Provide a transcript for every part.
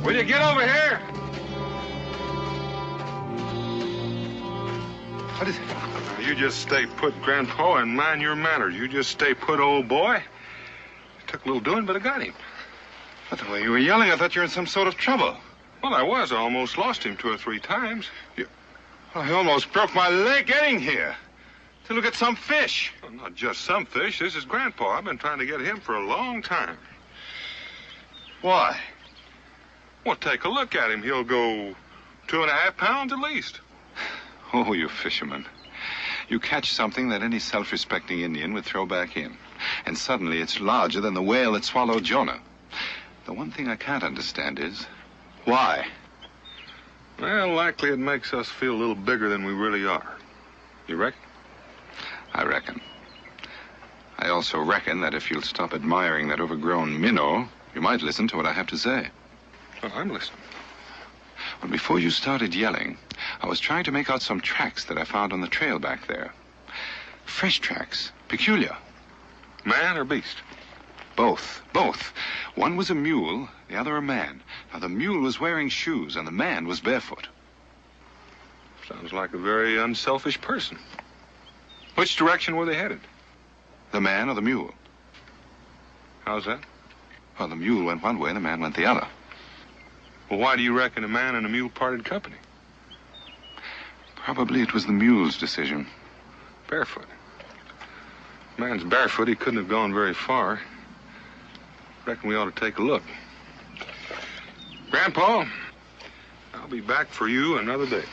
Will you get over here? What is it? You just stay put, Grandpa, and mind your manners. You just stay put, old boy. It took a little doing, but I got him. But the way you were yelling, I thought you were in some sort of trouble. Well, I was. I almost lost him 2 or 3 times. I almost broke my leg getting here. To look at some fish. Well, not just some fish. This is Grandpa. I've been trying to get him for a long time. Why? Well, take a look at him. He'll go 2.5 pounds at least. Oh, you fisherman. You catch something that any self-respecting Indian would throw back in. And suddenly it's larger than the whale that swallowed Jonah. The one thing I can't understand is, why? Well, likely it makes us feel a little bigger than we really are. You reckon? I reckon. I also reckon that if you'll stop admiring that overgrown minnow, you might listen to what I have to say. Well, I'm listening. Well, before you started yelling, I was trying to make out some tracks that I found on the trail back there. Fresh tracks. Peculiar. Man or beast? Both. One was a mule, the other a man. Now, the mule was wearing shoes, and the man was barefoot. Sounds like a very unselfish person. Which direction were they headed? The man or the mule? How's that? Well, the mule went one way, the man went the other. Well, why do you reckon a man and a mule parted company? Probably it was the mule's decision. Barefoot. Man's barefoot. He couldn't have gone very far. Reckon we ought to take a look. Grandpa, I'll be back for you another day.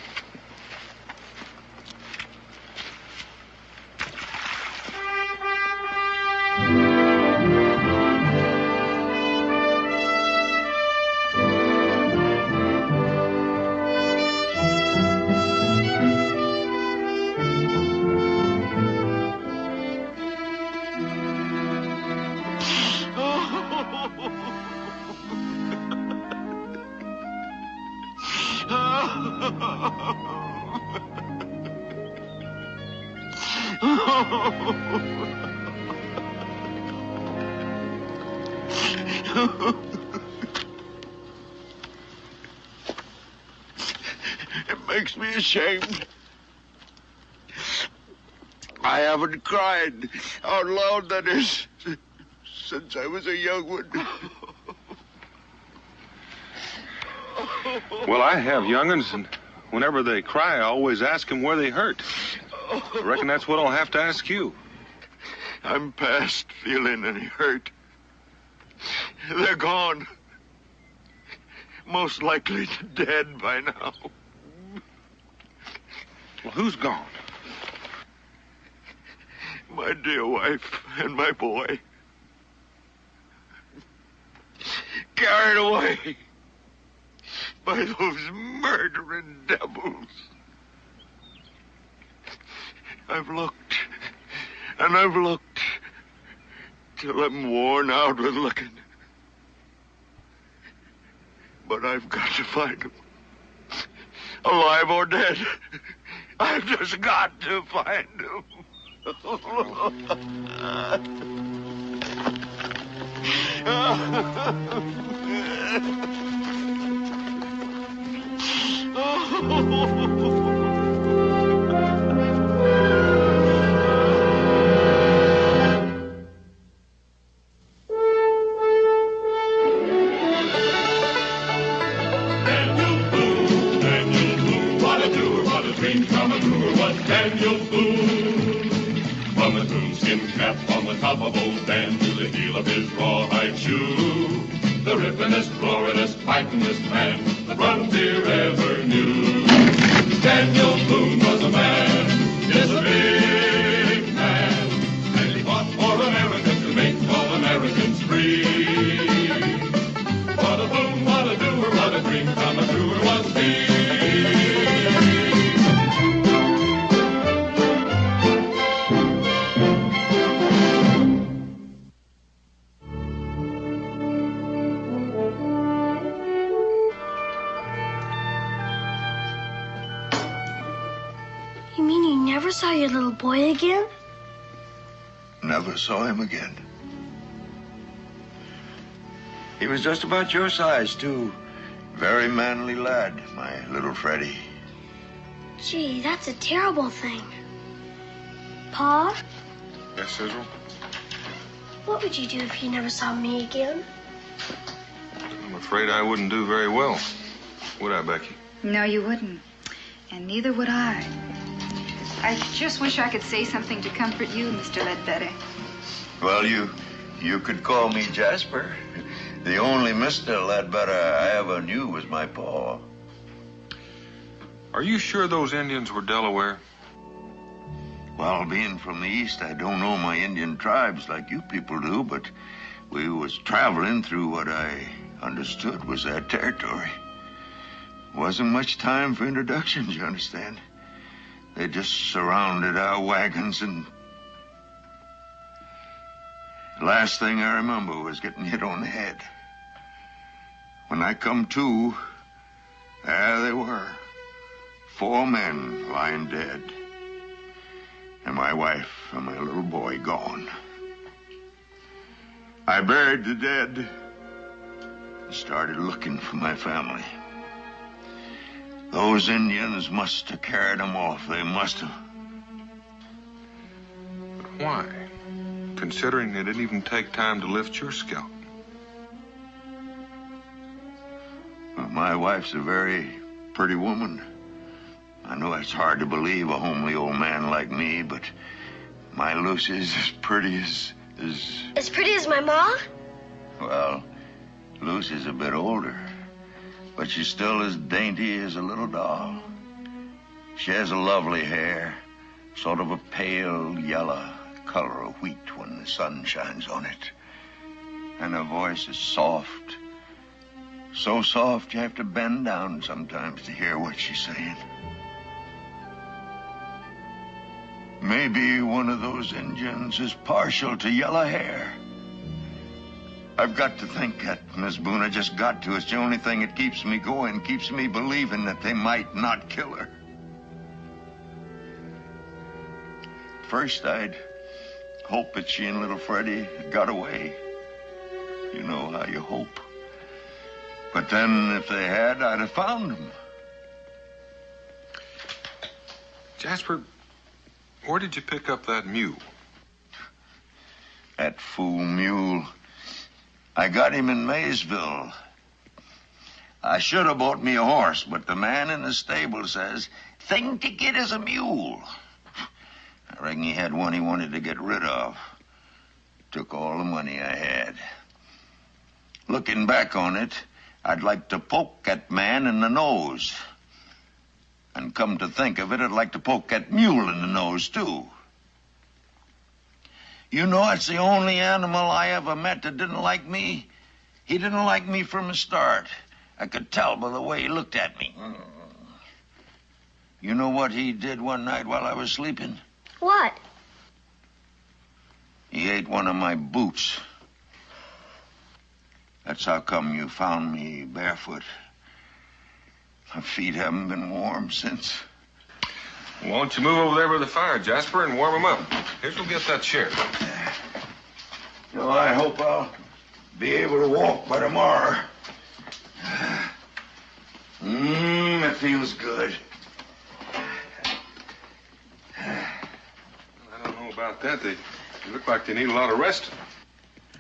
It makes me ashamed. I haven't cried out loud, that is, since I was a young one. Well, I have young'uns, and whenever they cry, I always ask them where they hurt. I reckon that's what I'll have to ask you. I'm past feeling any hurt. They're gone. Most likely dead by now. Well, who's gone? My dear wife and my boy. Carried away by those murdering devils. I've looked, and I've looked, till I'm worn out with looking. But I've got to find them. Alive or dead, I've just got to find them. Daniel Boone. From his moonskin cap on the top of old Dan to the heel of his rawhide shoe, the rippenest, roaringest, fightingest man the frontier ever knew. Daniel Boone was a man, yes, a big man, and he fought for America to make all Americans free. What a Boone, what a doer, what a dream come truer was he. You mean you never saw your little boy again? Never saw him again. He was just about your size, too. Very manly lad, my little Freddie. Gee, that's a terrible thing. Pa, Yes, Sizzle? what would you do if you never saw me again? I'm afraid I wouldn't do very well. Would I, Becky? No, you wouldn't. And neither would I. I just wish I could say something to comfort you, Mr. Ledbedder. Well, you could call me Jasper. The only Mr. Ledbedder I ever knew was my pa. Are you sure those Indians were Delaware? Well, being from the East, I don't know my Indian tribes like you people do, but we was traveling through what I understood was their territory. Wasn't much time for introductions, you understand. They just surrounded our wagons, and the last thing I remember was getting hit on the head. When I come to, there they were. 4 men lying dead. And my wife and my little boy gone. I buried the dead and started looking for my family. Those Indians must have carried them off. They must have. But why? Considering they didn't even take time to lift your scalp. Well, my wife's a very pretty woman. I know it's hard to believe a homely old man like me, but my Lucy's as pretty as... As pretty as my ma? Well, Lucy's a bit older, but she's still as dainty as a little doll. She has a lovely hair, sort of a pale yellow color of wheat when the sun shines on it. And her voice is soft. So soft you have to bend down sometimes to hear what she's saying. Maybe one of those Indians is partial to yellow hair. I've got to think that, Miss Boone. I just got to. It's the only thing that keeps me going, keeps me believing that they might not kill her. First, I'd hope that she and little Freddie got away. You know how you hope. But then, if they had, I'd have found them. Jasper, where did you pick up that mule? That fool mule. I got him in Maysville. I should have bought me a horse, but the man in the stable says, thing to get is a mule. I reckon he had one he wanted to get rid of. Took all the money I had. Looking back on it, I'd like to poke that man in the nose. And come to think of it, I'd like to poke that mule in the nose, too. You know, it's the only animal I ever met that didn't like me. He didn't like me from the start. I could tell by the way he looked at me. You know what he did one night while I was sleeping? What? He ate one of my boots. That's how come you found me barefoot. My feet haven't been warm since. Why don't you move over there by the fire, Jasper, and warm them up? Here's we'll get that chair. You know, I hope I'll be able to walk by tomorrow. It feels good. I don't know about that. They look like they need a lot of rest.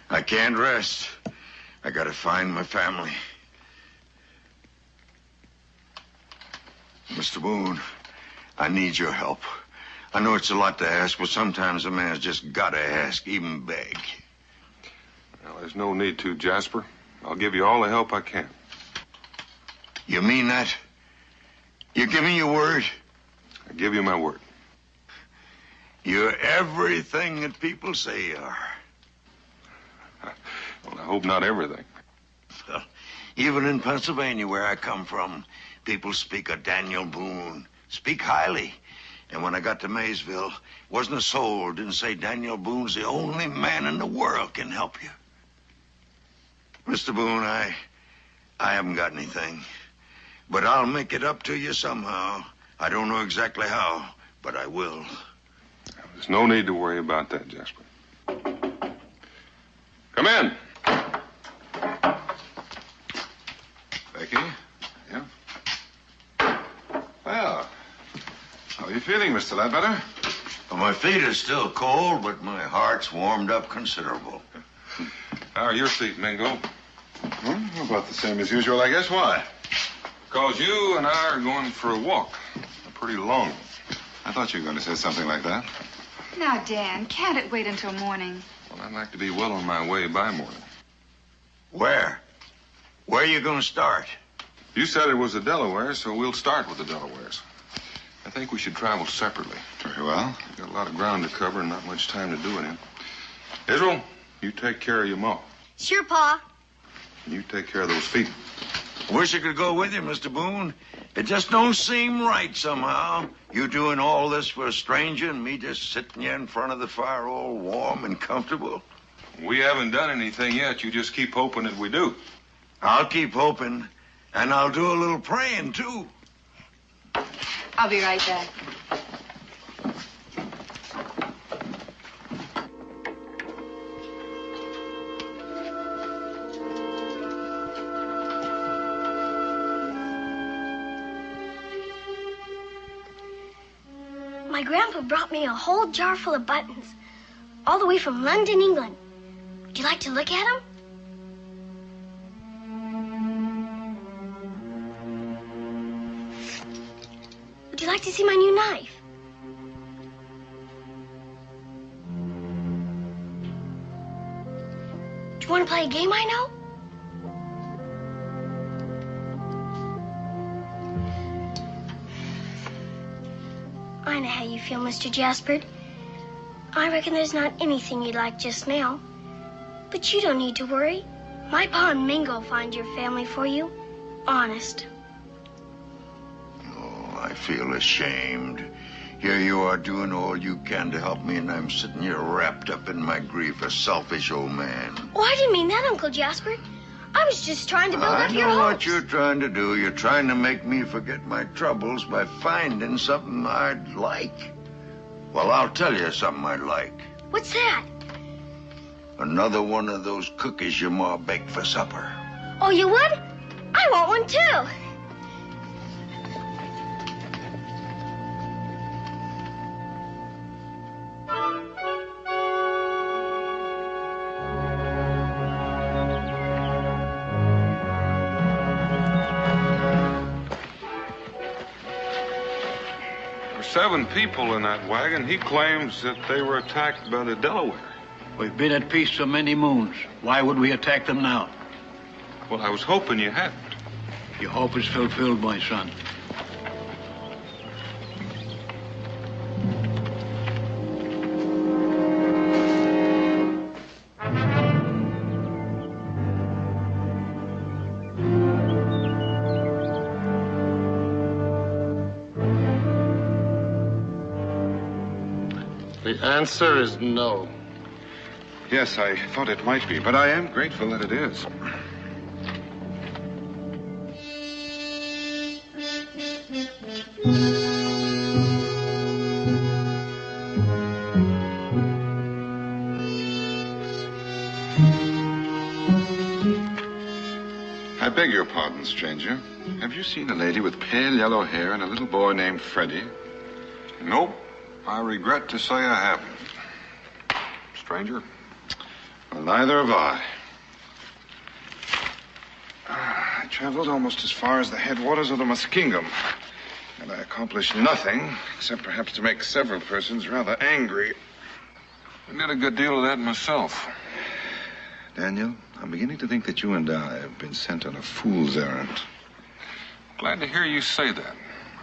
I can't rest. I gotta find my family. Mr. Boone, I need your help. I know it's a lot to ask, but sometimes a man's just gotta ask, even beg. Well, there's no need to, Jasper. I'll give you all the help I can. You mean that? You give me your word? I give you my word. You're everything that people say you are. Well, I hope not everything. Well, even in Pennsylvania, where I come from, people speak of Daniel Boone, speak highly. And when I got to Maysville, wasn't a soul didn't say Daniel Boone's the only man in the world can help you. Mr. Boone, I haven't got anything. But I'll make it up to you somehow. I don't know exactly how, but I will. There's no need to worry about that, Jasper. Come in. Becky? feeling, Mr. Ledbedder? Well, my feet are still cold, but my heart's warmed up considerable. How are your feet, Mingo? Well, about the same as usual, I guess. Why? Because you and I are going for a walk. A pretty long one. I thought you were going to say something like that. Now, Dan, can't it wait until morning? Well, I'd like to be well on my way by morning. Where? Where are you going to start? You said it was the Delaware, so we'll start with the Delawares. I think we should travel separately. Very well. We've got a lot of ground to cover and not much time to do it in. Israel, you take care of your ma. Sure, Pa. And you take care of those feet. Wish I could go with you, Mr. Boone. It just don't seem right somehow. You doing all this for a stranger and me just sitting here in front of the fire all warm and comfortable. We haven't done anything yet. You just keep hoping that we do. I'll keep hoping, and I'll do a little praying, too. I'll be right back. My grandpa brought me a whole jar full of buttons, all the way from London, England. Would you like to look at them? Would you like to see my new knife? Do you want to play a game I know? I know how you feel, Mr. Jasper. I reckon there's not anything you'd like just now. But you don't need to worry. My pa and Mingo will find your family for you. Honest. Oh, I feel ashamed. Here you are doing all you can to help me, and I'm sitting here wrapped up in my grief, a selfish old man. Oh, I didn't mean that, Uncle Jasper. I was just trying to build up your hopes. I know what you're trying to do. You're trying to make me forget my troubles by finding something I'd like. Well, I'll tell you something I'd like. What's that? Another one of those cookies your ma baked for supper. Oh, you would? I want one, too. There were 7 people in that wagon. He claims that they were attacked by the Delaware. We've been at peace for many moons. Why would we attack them now? Well, I was hoping you hadn't. Your hope is fulfilled, my son. The answer is no. Yes, I thought it might be, but I am grateful that it is. I beg your pardon, stranger. Have you seen a lady with pale yellow hair and a little boy named Freddie? Nope. I regret to say I haven't. Stranger? Well, neither have I. I traveled almost as far as the headwaters of the Muskingum, and I accomplished nothing, except perhaps to make several persons rather angry. I did a good deal of that myself. Daniel, I'm beginning to think that you and I have been sent on a fool's errand. Glad to hear you say that.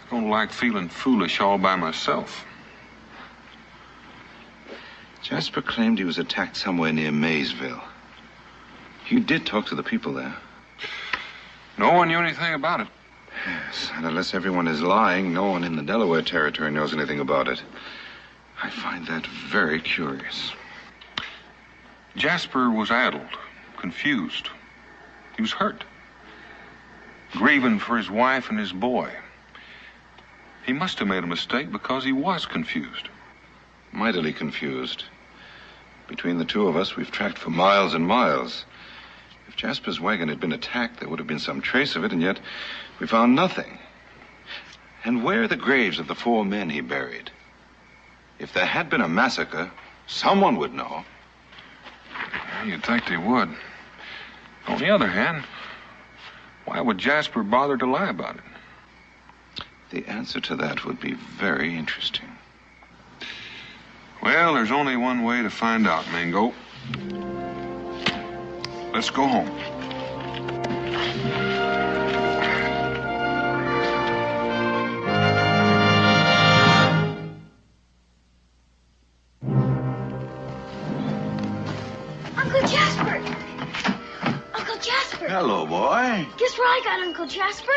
I don't like feeling foolish all by myself. Jasper claimed he was attacked somewhere near Maysville. You did talk to the people there. No one knew anything about it. Yes, and unless everyone is lying, no one in the Delaware Territory knows anything about it. I find that very curious. Jasper was addled, confused. He was hurt, grieving for his wife and his boy. He must have made a mistake because he was confused. Mightily confused. Between the two of us, we've tracked for miles and miles. If Jasper's wagon had been attacked, there would have been some trace of it, and yet we found nothing. And where are the graves of the 4 men he buried? If there had been a massacre, someone would know. Well, you'd think they would. On the other hand, why would Jasper bother to lie about it? The answer to that would be very interesting. Well, there's only one way to find out, Mingo. Let's go home. Uncle Jasper! Uncle Jasper! Hello, boy. Guess what I got, Uncle Jasper?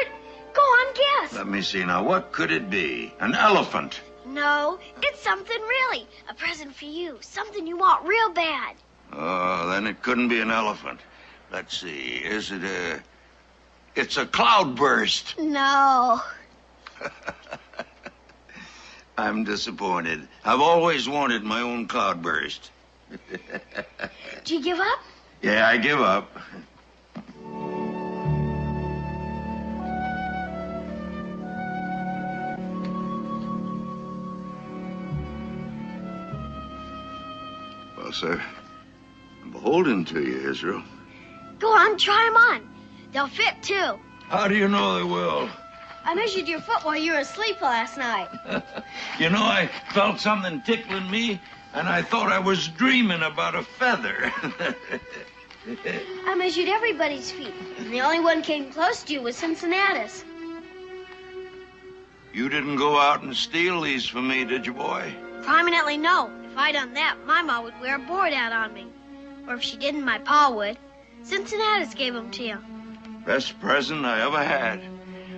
Go on, guess. Let me see now. What could it be? An elephant. No, it's something really. A present for you. Something you want real bad. Oh, then it couldn't be an elephant. Let's see. Is it a... It's a cloudburst. No. I'm disappointed. I've always wanted my own cloudburst. Did you give up? Yeah, I give up. Well, sir, I'm beholden to you, Israel. Go on, try them on. They'll fit, too. How do you know they will? I measured your foot while you were asleep last night. You know, I felt something tickling me, and I thought I was dreaming about a feather. I measured everybody's feet, and the only one came close to you was Cincinnatus. You didn't go out and steal these for me, did you, boy? Prominently, no. If I'd done that, my ma would wear a board out on me. Or if she didn't, my pa would. Cincinnatus gave them to you. Best present I ever had.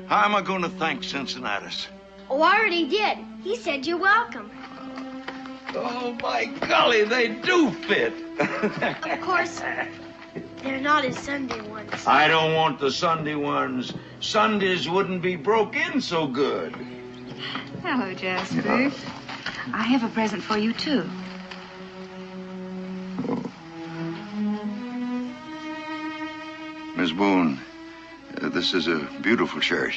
How am I going to thank Cincinnatus? Oh, I already did. He said you're welcome. Oh, my golly, they do fit. Of course, they're not his Sunday ones. I don't want the Sunday ones. Sundays wouldn't be broke in so good. Hello, Jasper. I have a present for you, too. Miss Boone, this is a beautiful shirt.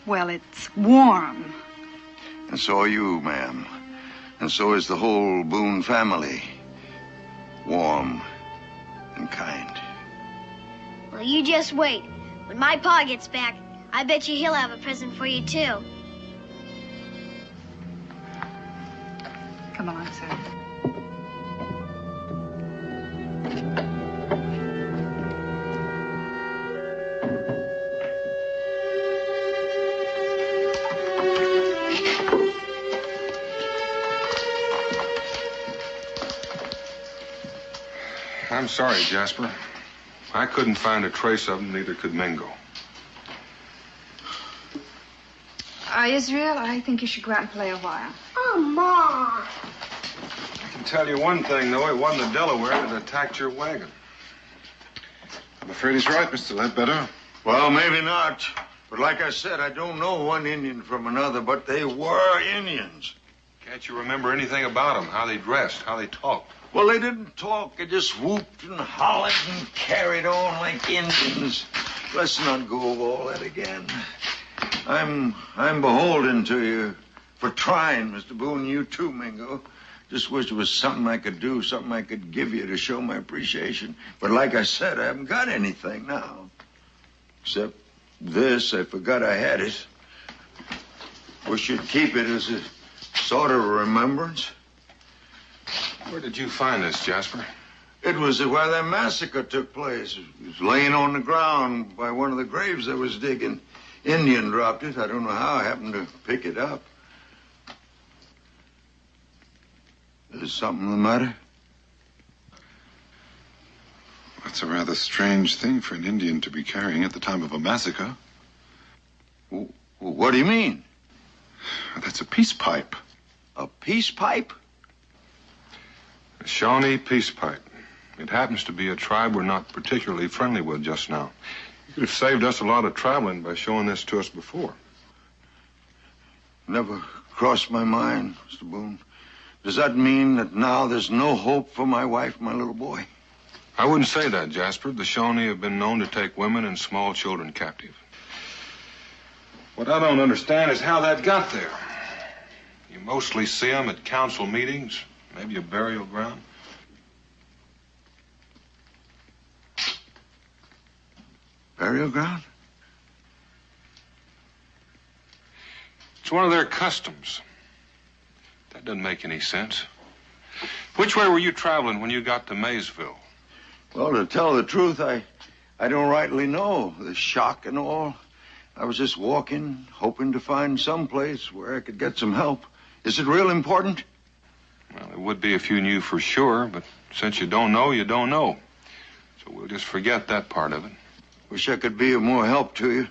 Well, it's warm. And so are you, ma'am. And so is the whole Boone family. Warm and kind. Well, you just wait. When my pa gets back, I bet you he'll have a present for you, too. Come along, sir. I'm sorry, Jasper. I couldn't find a trace of them, neither could Mingo. Israel, I think you should go out and play a while. Oh, Ma. I can tell you one thing, though. It wasn't the Delaware that attacked your wagon. I'm afraid he's right, Mr. Ledbedder. Well, maybe not. But like I said, I don't know one Indian from another, but they were Indians. Can't you remember anything about them? How they dressed, how they talked? Well, they didn't talk. They just whooped and hollered and carried on like Indians. Let's not go over all that again. I'm beholden to you for trying, Mr. Boone. You too, Mingo. Just wish there was something I could do, something I could give you to show my appreciation. But like I said, I haven't got anything now. Except this. I forgot I had it. Wish you'd keep it as a sort of remembrance. Where did you find this, Jasper? It was where that massacre took place. It was laying on the ground by one of the graves I was digging. Indian dropped it. I don't know how I happened to pick it up. Is something the matter? That's a rather strange thing for an Indian to be carrying at the time of a massacre. What do you mean? That's a peace pipe. A peace pipe? A Shawnee peace pipe. It happens to be a tribe we're not particularly friendly with just now. You could have saved us a lot of traveling by showing this to us before. Never crossed my mind, Mr. Boone. Does that mean that now there's no hope for my wife, my little boy? I wouldn't say that, Jasper. The Shawnee have been known to take women and small children captive. What I don't understand is how that got there. You mostly see them at council meetings, maybe a burial ground. Burial ground? It's one of their customs. That doesn't make any sense. Which way were you traveling when you got to Maysville? Well, to tell the truth, I don't rightly know. The shock and all. I was just walking, hoping to find some place where I could get some help. Is it real important? Well, there would be if you knew for sure, but since you don't know, you don't know. So we'll just forget that part of it. Wish I could be of more help to you.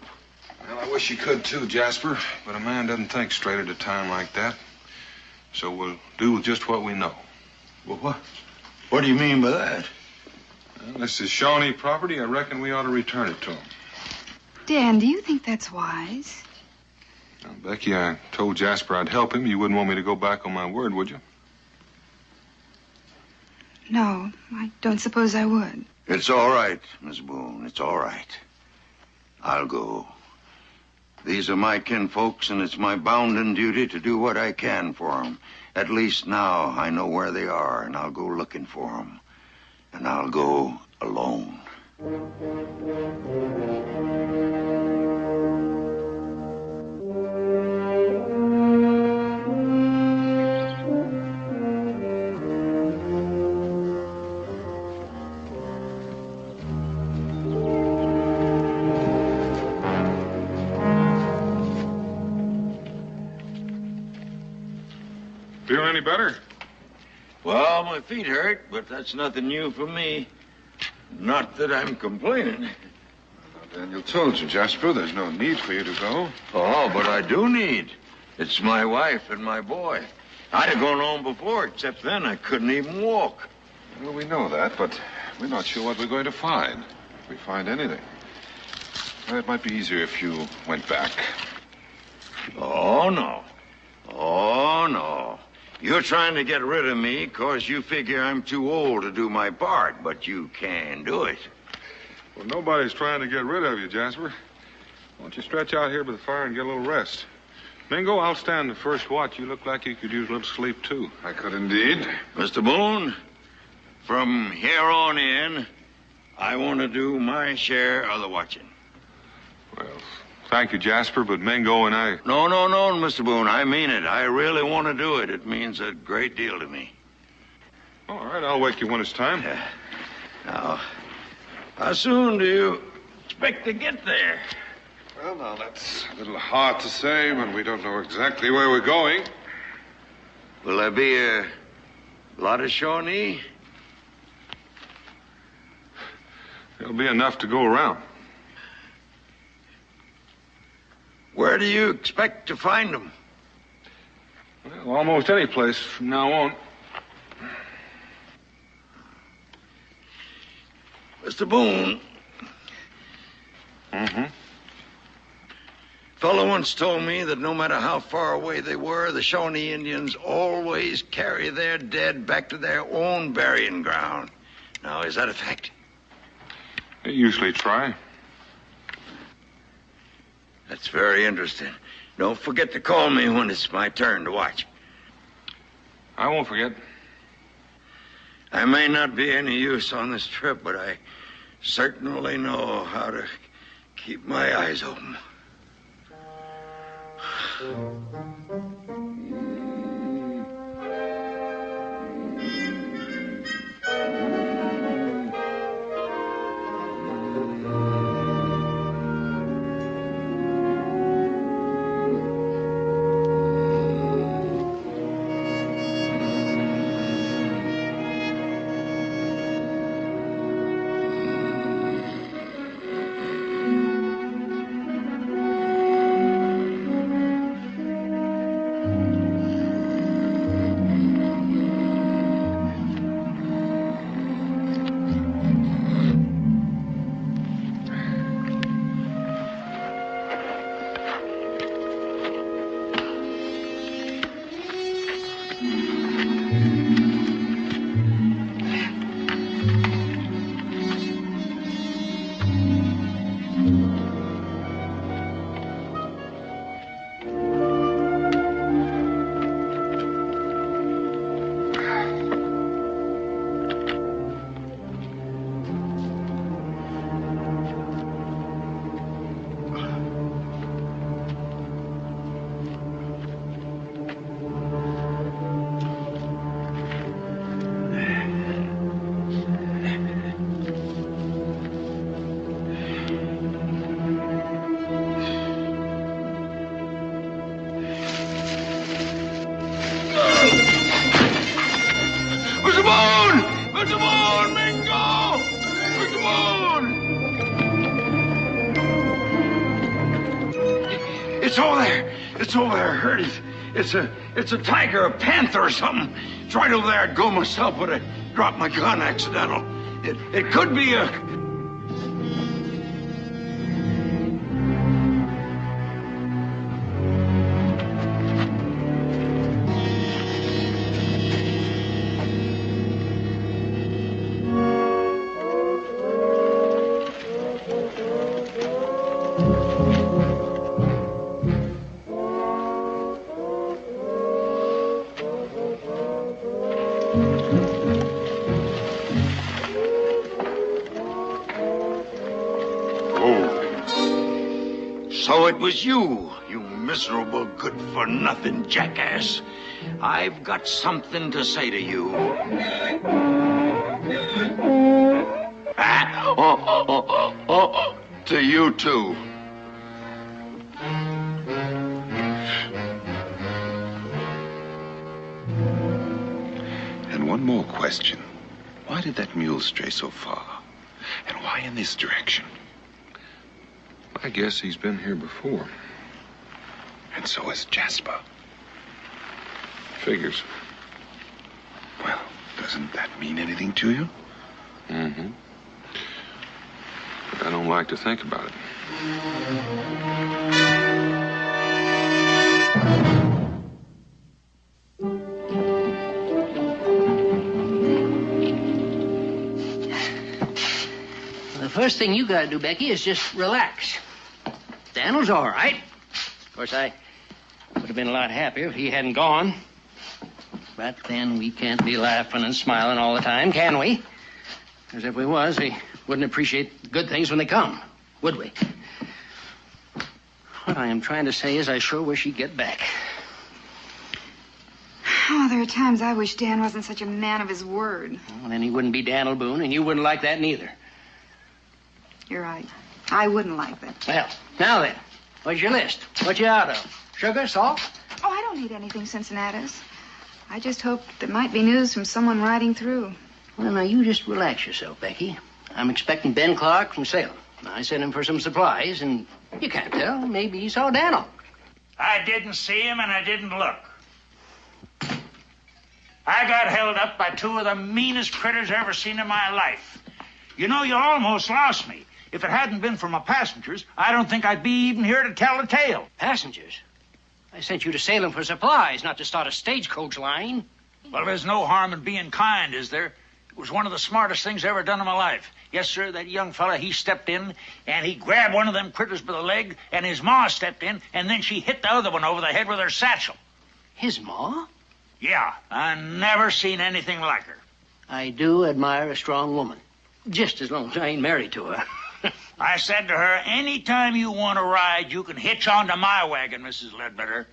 Well, I wish you could too, Jasper, but a man doesn't think straight at a time like that. So we'll do with just what we know. Well, what do you mean by that? Well, this is Shawnee property. I reckon we ought to return it to him. Dan, do you think that's wise? Now, Becky, I told Jasper I'd help him. You wouldn't want me to go back on my word, would you? No, I don't suppose I would. It's all right, Miss Boone. It's all right. I'll go. These are my kinfolks, and it's my bounden duty to do what I can for them. At least now I know where they are, and I'll go looking for them. And I'll go alone. Feel any better? Well, my feet hurt, but that's nothing new for me. Not that I'm complaining. Daniel told you, Jasper, there's no need for you to go. Oh, but I do need. It's my wife and my boy. I'd have gone home before, except then I couldn't even walk. Well, we know that, but we're not sure what we're going to find. If we find anything. Well, it might be easier if you went back. Oh, no. Oh, no. You're trying to get rid of me because you figure I'm too old to do my part, but you can do it. Well, nobody's trying to get rid of you, Jasper. Why don't you stretch out here by the fire and get a little rest? Mingo, I'll stand the first watch. You look like you could use a little sleep, too. I could indeed. Mr. Boone, from here on in, I want to do my share of the watching. Well, thank you, Jasper, but Mingo and I... No, Mr. Boone. I mean it. I really want to do it. It means a great deal to me. All right, I'll wake you when it's time. Now, how soon do you expect to get there? Well, now, that's a little hard to say when we don't know exactly where we're going. Will there be a lot of Shawnee? There'll be enough to go around. Where do you expect to find them? Well, almost any place from now on. Mr. Boone. Mm-hmm. Fellow once told me that no matter how far away they were, the Shawnee Indians always carry their dead back to their own burying ground. Now, is that a fact? They usually try. That's very interesting. Don't forget to call me when it's my turn to watch. I won't forget. I may not be any use on this trip, but I certainly know how to keep my eyes open. It's over there. It's over there. I heard it. It's a tiger, a panther or something. It's right over there. I'd go myself, but I dropped my gun accidental. It could be a... So it was you miserable, good-for-nothing jackass. I've got something to say to you. To you, too. And one more question. Why did that mule stray so far? And why in this direction? I guess he's been here before. And so has Jasper. Figures. Well, doesn't that mean anything to you? Mm-hmm. But I don't like to think about it. The first thing you gotta do, Becky, is just relax. Daniel's all right. Of course, I would have been a lot happier if he hadn't gone. But then we can't be laughing and smiling all the time, can we? Because if we was, we wouldn't appreciate good things when they come, would we? What I am trying to say is I sure wish he'd get back. Oh, there are times I wish Dan wasn't such a man of his word. Well, then he wouldn't be Daniel Boone, and you wouldn't like that neither. You're right. I wouldn't like that. Well, now then, what's your list? What you out of? Sugar, salt? Oh, I don't need anything Cincinnatus. I just hoped there might be news from someone riding through. Well, now, you just relax yourself, Becky. I'm expecting Ben Clark from Salem. I sent him for some supplies, and you can't tell. Maybe he saw Daniel. I didn't see him, and I didn't look. I got held up by two of the meanest critters I ever seen in my life. You know, you almost lost me. If it hadn't been for my passengers, I don't think I'd be even here to tell the tale. Passengers? I sent you to Salem for supplies, not to start a stagecoach line. Well, there's no harm in being kind, is there? It was one of the smartest things I ever done in my life. Yes, sir, that young fella, he stepped in, and he grabbed one of them critters by the leg, and his ma stepped in, and then she hit the other one over the head with her satchel. His ma? Yeah, I never seen anything like her. I do admire a strong woman. Just as long as I ain't married to her. I said to her, anytime you want to ride, you can hitch onto my wagon, Mrs. Ledbedder.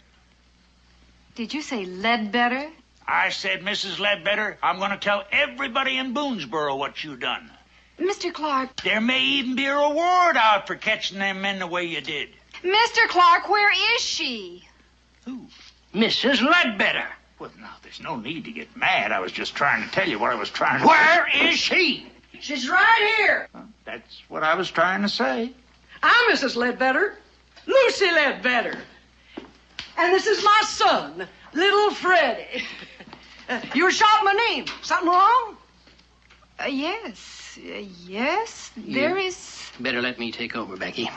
Did you say Ledbedder? I said, Mrs. Ledbedder, I'm going to tell everybody in Boonesboro what you done. Mr. Clark. There may even be a reward out for catching them men the way you did. Mr. Clark, where is she? Who? Mrs. Ledbedder. Well, now, there's no need to get mad. I was just trying to tell you what I was trying to... Where is she? She's right here. Well, that's what I was trying to say. I'm Mrs. Ledbedder, Lucy Ledbedder. And this is my son, little Freddie. You were shouting my name. Something wrong? Yes. Yes, there is... Better let me take over, Becky.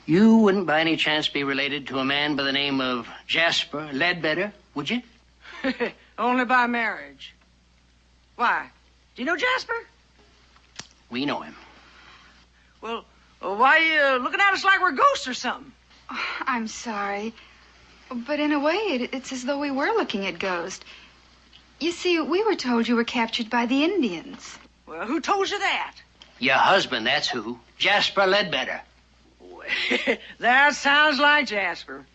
You wouldn't by any chance be related to a man by the name of Jasper Ledbedder, would you? Only by marriage. Why? Do you know Jasper? We know him. Well, why are you looking at us like we're ghosts or something? Oh, I'm sorry. But in a way, it's as though we were looking at ghosts. You see, we were told you were captured by the Indians. Well, who told you that? Your husband, that's who. Jasper Ledbedder. That sounds like Jasper.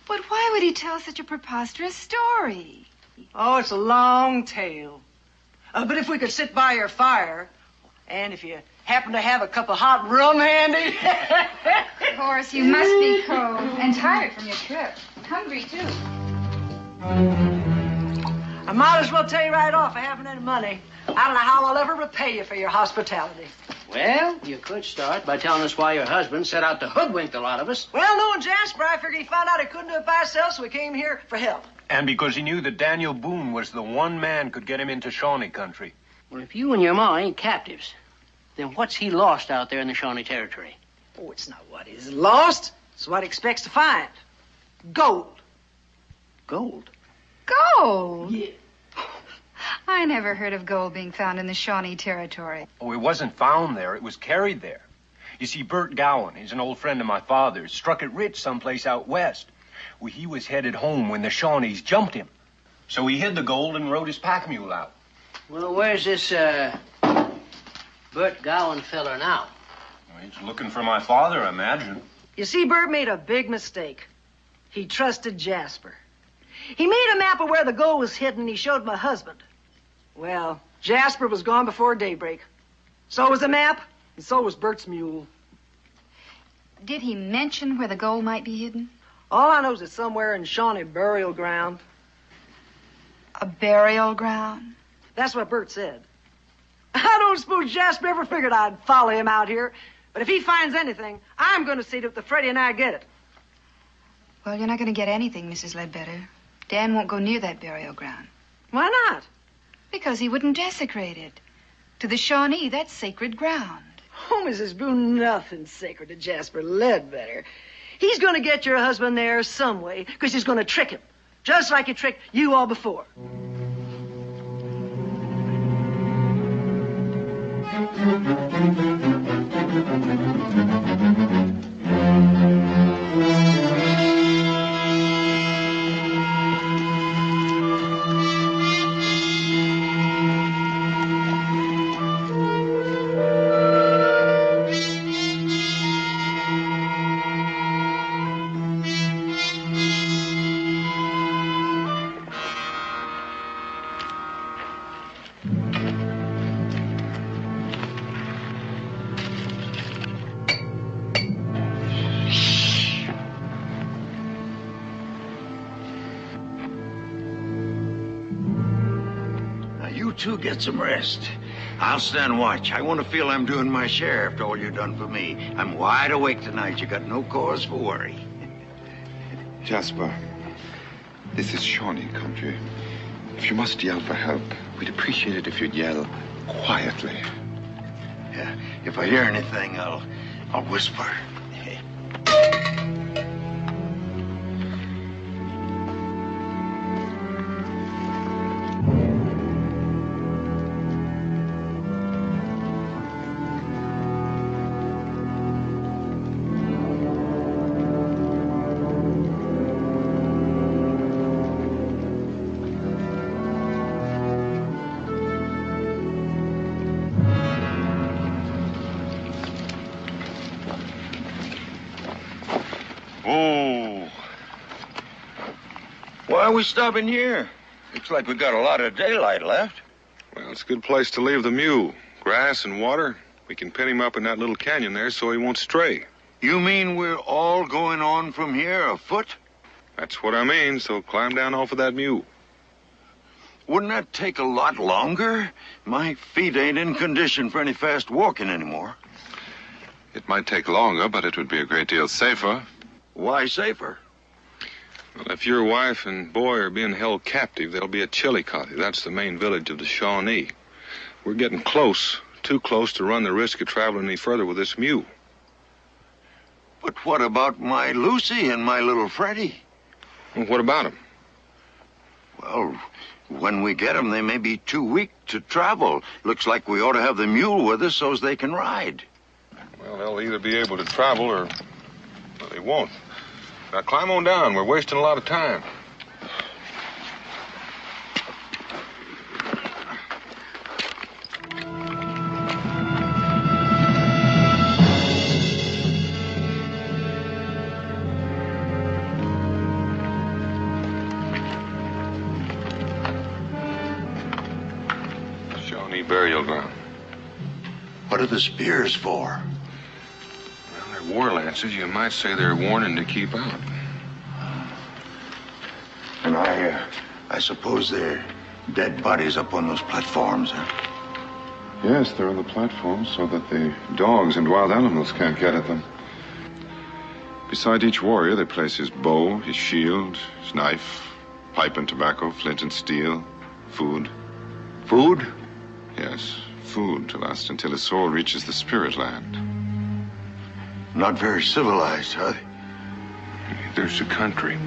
But why would he tell such a preposterous story? Oh, it's a long tale. But if we could sit by your fire, and if you happen to have a cup of hot rum handy... Horace, you must be cold and tired from your trip. Hungry, too. I might as well tell you right off, I haven't any money. I don't know how I'll ever repay you for your hospitality. Well, you could start by telling us why your husband set out to hoodwink a lot of us. Well, knowing Jasper, I figured he found out he couldn't do it by himself, so he came here for help. And because he knew that Daniel Boone was the one man could get him into Shawnee country. Well, if you and your ma ain't captives, then what's he lost out there in the Shawnee Territory? Oh, it's not what he's lost. It's what he expects to find. Gold. Gold? Gold? Yeah. I never heard of gold being found in the Shawnee Territory. Oh, it wasn't found there. It was carried there. You see, Bert Gowan, he's an old friend of my father's, struck it rich someplace out west. Well, he was headed home when the Shawnees jumped him. So he hid the gold and rode his pack mule out. Well, where's this, Bert Gowan feller now? Well, he's looking for my father, I imagine. You see, Bert made a big mistake. He trusted Jasper. He made a map of where the gold was hidden, and he showed my husband. Well, Jasper was gone before daybreak. So was the map, and so was Bert's mule. Did he mention where the gold might be hidden? All I know is it's somewhere in Shawnee burial ground. A burial ground? That's what Bert said. I don't suppose Jasper ever figured I'd follow him out here. But if he finds anything, I'm going to see that Freddie and I get it. Well, you're not going to get anything, Mrs. Ledbedder. Dan won't go near that burial ground. Why not? Because he wouldn't desecrate it. To the Shawnee, that's sacred ground. Oh, Mrs. Boone, nothing's sacred to Jasper Ledbedder. He's going to get your husband there some way, because he's going to trick him, just like he tricked you all before. You two get some rest. I'll stand watch. I want to feel I'm doing my share after all you've done for me. I'm wide awake tonight. You got no cause for worry. Jasper, this is Shawnee country. If you must yell for help, we'd appreciate it if you'd yell quietly. Yeah, if I hear anything, I'll whisper. Oh. Why are we stopping here? Looks like we got a lot of daylight left. Well, it's a good place to leave the mule. Grass and water. We can pin him up in that little canyon there so he won't stray. You mean we're all going on from here afoot? That's what I mean, so climb down off of that mule. Wouldn't that take a lot longer? My feet ain't in condition for any fast walking anymore. It might take longer, but it would be a great deal safer. Why safer? Well, if your wife and boy are being held captive, they'll be at Chillicothe. That's the main village of the Shawnee. We're getting close, too close to run the risk of traveling any further with this mule. But what about my Lucy and my little Freddie? Well, what about them? Well, when we get them, they may be too weak to travel. Looks like we ought to have the mule with us so as they can ride. Well, they'll either be able to travel or well, they won't. Now, climb on down. We're wasting a lot of time. Shawnee burial ground. What are the spears for? Well, they're war lances. You might say they're warning to keep out. And I suppose they're Dead bodies up on those platforms, huh? Yes, they're on the platforms so that the dogs and wild animals can't get at them. Beside each warrior, they place his bow, his shield, his knife, pipe and tobacco, flint and steel, food. Food? Yes, food to last until his soul reaches the spirit land. Not very civilized, huh? There's the country.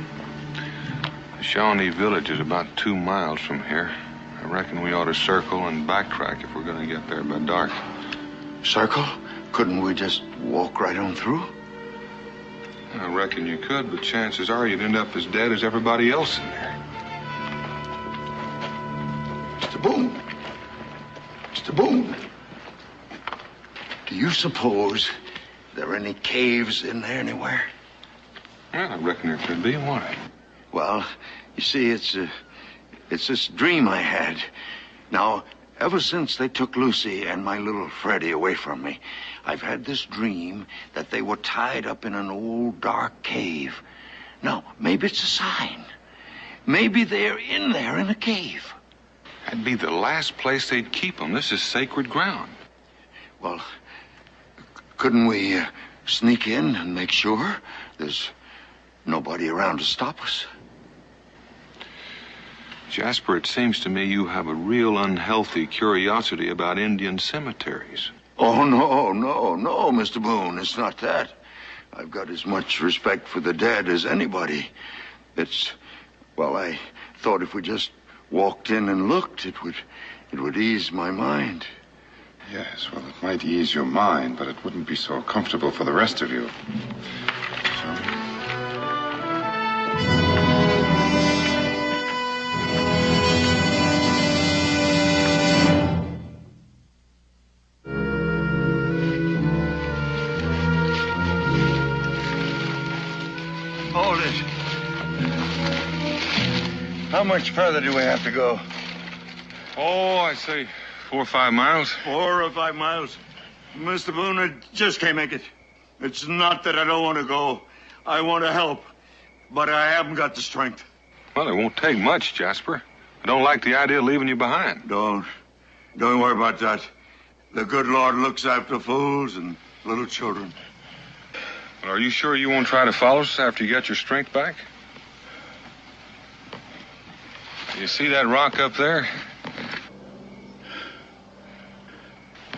The Shawnee village is about 2 miles from here. I reckon we ought to circle and backtrack if we're going to get there by dark. Circle? Couldn't we just walk right on through? I reckon you could, but chances are you'd end up as dead as everybody else in there. Mr. Boone. Mr. Boone. Do you suppose there are any caves in there anywhere? Well, I reckon there could be. Why? Well, you see, it's this dream I had. Now, ever since they took Lucy and my little Freddie away from me, I've had this dream that they were tied up in an old dark cave. Now, maybe it's a sign. Maybe they're in there in a cave. That'd be the last place they'd keep them. This is sacred ground. Well, couldn't we sneak in and make sure there's nobody around to stop us? Jasper, it seems to me you have a real unhealthy curiosity about Indian cemeteries. Oh, no, Mr. Boone. It's not that. I've got as much respect for the dead as anybody. Well, I thought if we just walked in and looked, it would ease my mind. Yes, well, it might ease your mind, but it wouldn't be so comfortable for the rest of you. So... Hold it. How much further do we have to go? Oh, I'd say 4 or 5 miles. 4 or 5 miles? Mr. Boone, I just can't make it. It's not that I don't want to go. I want to help. But I haven't got the strength. Well, it won't take much, Jasper. I don't like the idea of leaving you behind. Don't worry about that. The good Lord looks after fools and little children. Well, are you sure you won't try to follow us after you get your strength back? You see that rock up there?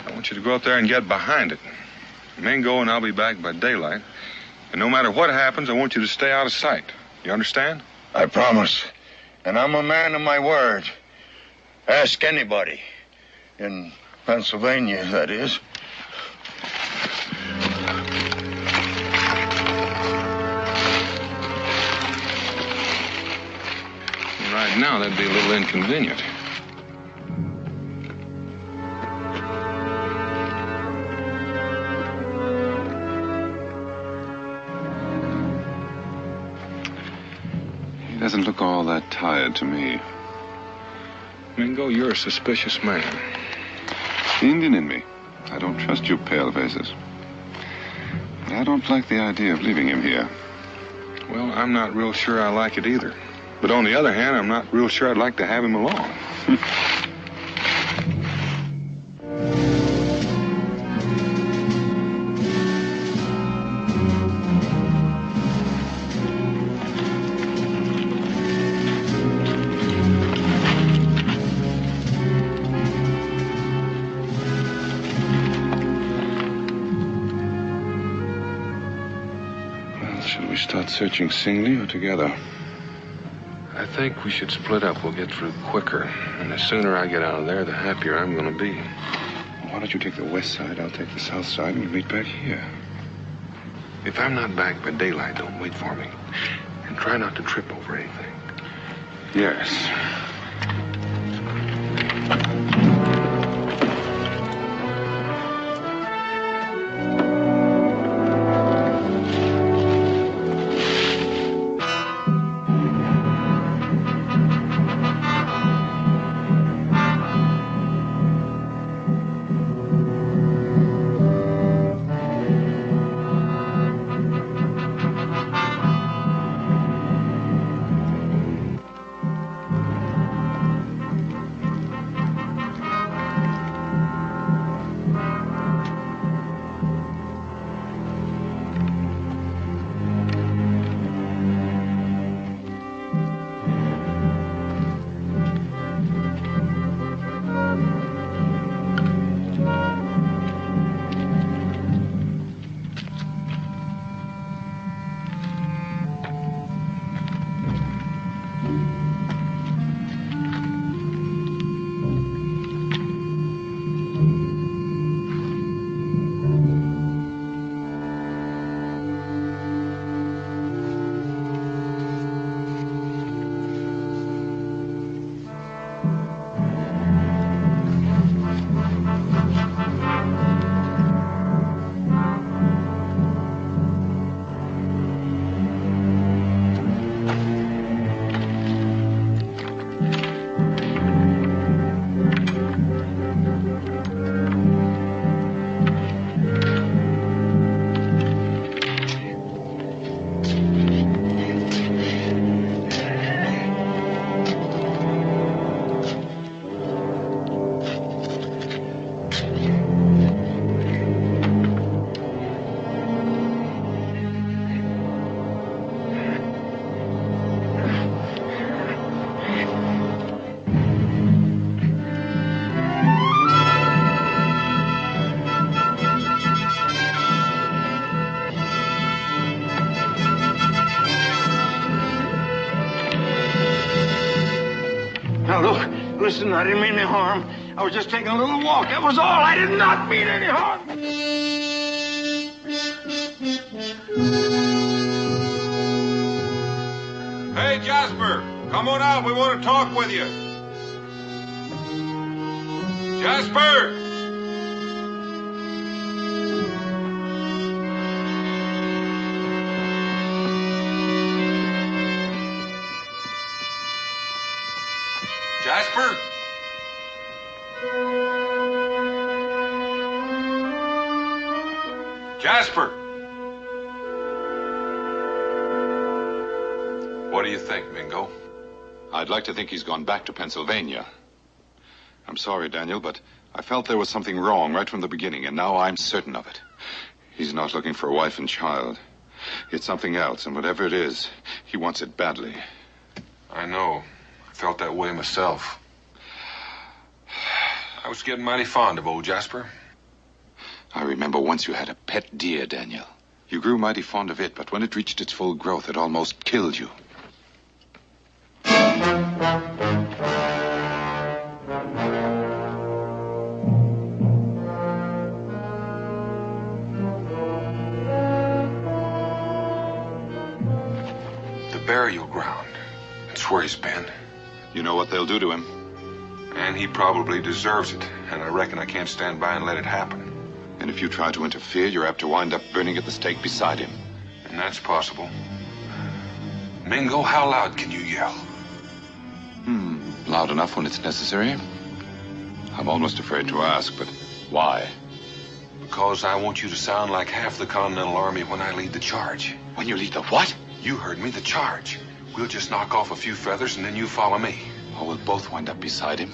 I want you to go up there and get behind it. Mingo and I'll be back by daylight. And no matter what happens, I want you to stay out of sight. You understand? I promise. And I'm a man of my word. Ask anybody. In Pennsylvania, that is. Right now, that'd be a little inconvenient. He doesn't look all that tired to me. Mingo, you're a suspicious man. The Indian in me. I don't trust you pale faces. I don't like the idea of leaving him here. Well, I'm not real sure I like it either. But on the other hand, I'm not real sure I'd like to have him along. Well, should we start searching singly or together? I think we should split up. We'll get through quicker. And the sooner I get out of there, the happier I'm going to be. Why don't you take the west side, I'll take the south side, and we'll meet back here. If I'm not back by daylight, don't wait for me. And try not to trip over anything. Yes. Listen, I didn't mean any harm. I was just taking a little walk. That was all. I did not mean any harm. Hey, Jasper, come on out. We want to talk with you. Jasper! Jasper? Jasper! What do you think, Mingo? I'd like to think he's gone back to Pennsylvania. I'm sorry, Daniel, but I felt there was something wrong right from the beginning, and now I'm certain of it. He's not looking for a wife and child. It's something else, and whatever it is, he wants it badly. I know. I felt that way myself. I was getting mighty fond of old Jasper. I remember once you had a pet deer, Daniel. You grew mighty fond of it, but when it reached its full growth, it almost killed you. The burial ground. That's where he's been. You know what they'll do to him? And he probably deserves it. And I reckon I can't stand by and let it happen. And if you try to interfere, you're apt to wind up burning at the stake beside him. And that's possible. Mingo, how loud can you yell? Loud enough when it's necessary. I'm almost afraid to ask, but why? Because I want you to sound like half the Continental Army when I lead the charge. When you lead the what? You heard me, the charge. We'll just knock off a few feathers and then you follow me. Or we'll both wind up beside him.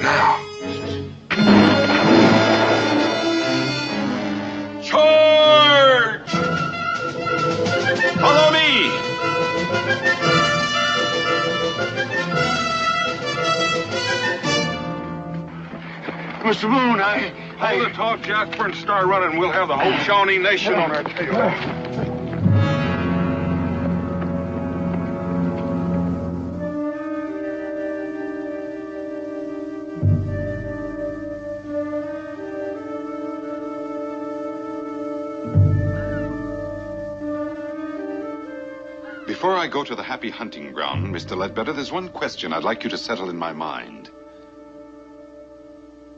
Now. Charge! Follow me! Mr. Boone, Hold the talk, Jasper, and start running. We'll have the whole Shawnee Nation on our tail. Before I go to the happy hunting ground, Mr. Ledbedder, there's one question I'd like you to settle in my mind.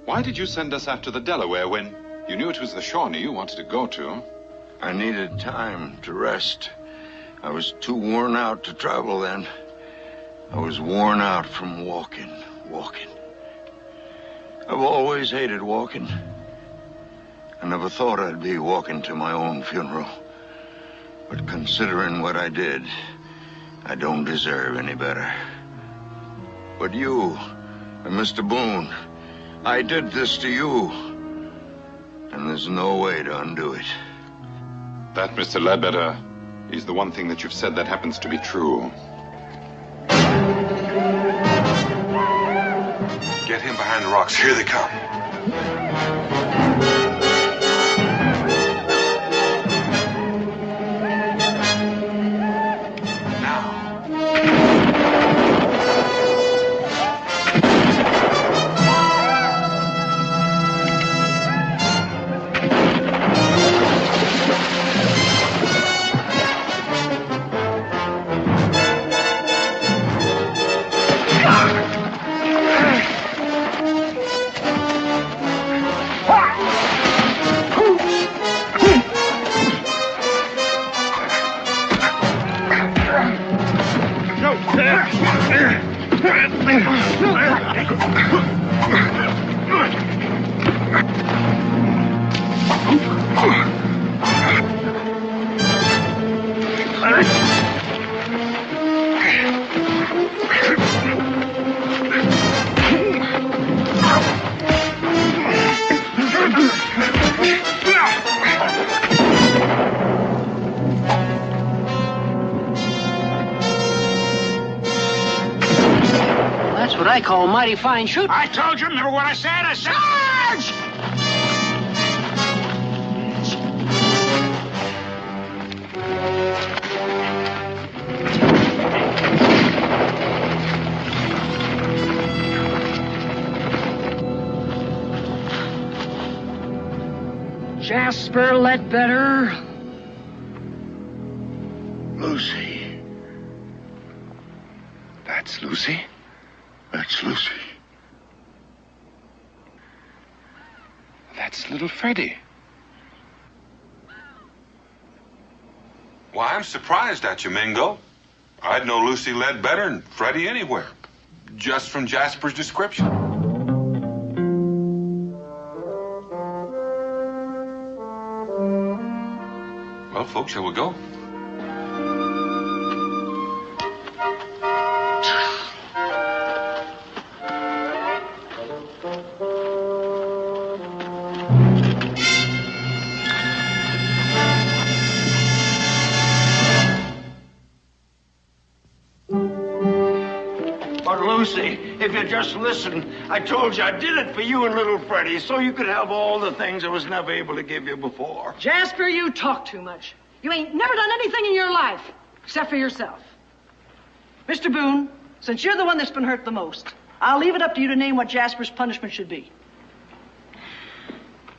Why did you send us after the Delaware when you knew it was the Shawnee you wanted to go to? I needed time to rest. I was too worn out to travel then. I was worn out from walking. I've always hated walking. I never thought I'd be walking to my own funeral. But considering what I did, I don't deserve any better. But you and Mr. Boone, I did this to you. And there's no way to undo it. That, Mr. Ledbedder, is the one thing that you've said that happens to be true. Get him behind the rocks. Here they come. What I call mighty fine shooting. I told you, remember what I said? I said, charge! Jasper Ledbedder. Lucy. That's Lucy? That's Lucy. That's little Freddie. Why, I'm surprised at you, Mingo. I'd know Lucy Ledbedder and Freddie anywhere, just from Jasper's description. Well, folks, shall we go? But Lucy, if you just listen, I told you I did it for you and little Freddie so you could have all the things I was never able to give you before. Jasper, you talk too much. You ain't never done anything in your life, except for yourself. Mr. Boone, since you're the one that's been hurt the most, I'll leave it up to you to name what Jasper's punishment should be.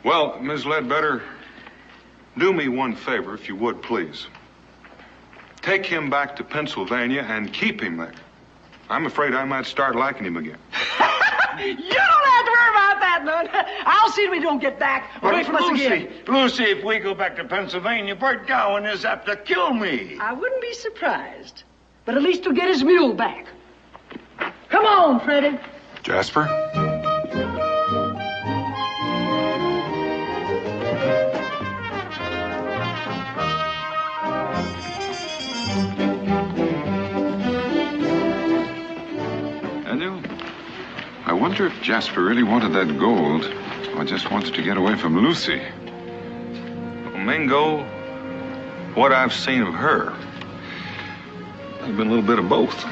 Well, Ms. Ledbedder, do me one favor, if you would, please. Take him back to Pennsylvania and keep him there. I'm afraid I might start liking him again. You don't have to worry about that, none. I'll see that we don't get back away from us again. Lucy, if we go back to Pennsylvania, Bert Gowan is apt to kill me. I wouldn't be surprised, but at least he'll get his mule back. Come on, Freddie. Jasper? I wonder if Jasper really wanted that gold or just wanted to get away from Lucy. Well, Mingo, what I've seen of her, there's been a little bit of both.